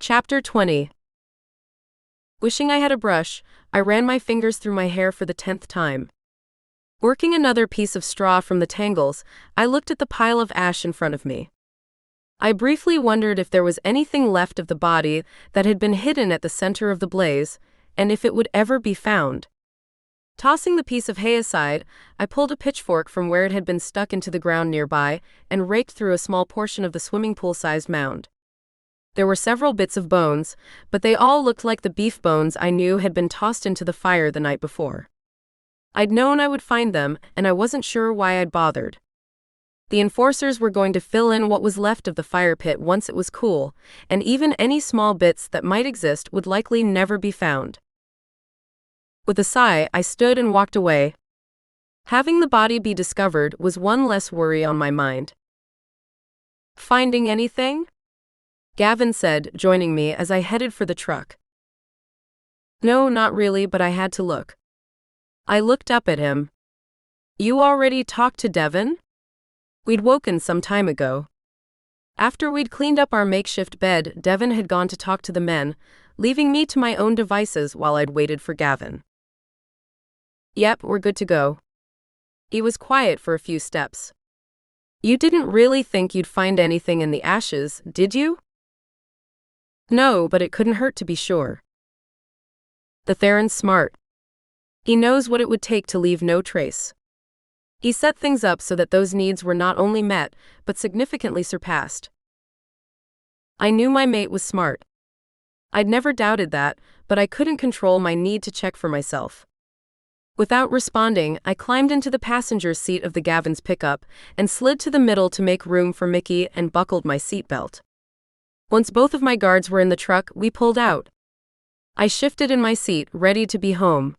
Chapter 20. Wishing I had a brush, I ran my fingers through my hair for the 10th time. Working another piece of straw from the tangles, I looked at the pile of ash in front of me. I briefly wondered if there was anything left of the body that had been hidden at the center of the blaze, and if it would ever be found. Tossing the piece of hay aside, I pulled a pitchfork from where it had been stuck into the ground nearby and raked through a small portion of the swimming pool-sized mound. There were several bits of bones, but they all looked like the beef bones I knew had been tossed into the fire the night before. I'd known I would find them, and I wasn't sure why I'd bothered. The enforcers were going to fill in what was left of the fire pit once it was cool, and even any small bits that might exist would likely never be found. With a sigh, I stood and walked away. Having the body be discovered was one less worry on my mind. "Finding anything?" Gavin said, joining me as I headed for the truck. "No, not really, but I had to look." I looked up at him. "You already talked to Devon?" We'd woken some time ago. After we'd cleaned up our makeshift bed, Devon had gone to talk to the men, leaving me to my own devices while I'd waited for Gavin. "Yep, we're good to go." He was quiet for a few steps. "You didn't really think you'd find anything in the ashes, did you?" "No, but it couldn't hurt to be sure." The Theron's smart. He knows what it would take to leave no trace. He set things up so that those needs were not only met, but significantly surpassed. I knew my mate was smart. I'd never doubted that, but I couldn't control my need to check for myself. Without responding, I climbed into the passenger seat of the Gavin's pickup and slid to the middle to make room for Nickie and buckled my seatbelt. Once both of my guards were in the truck, we pulled out. I shifted in my seat, ready to be home.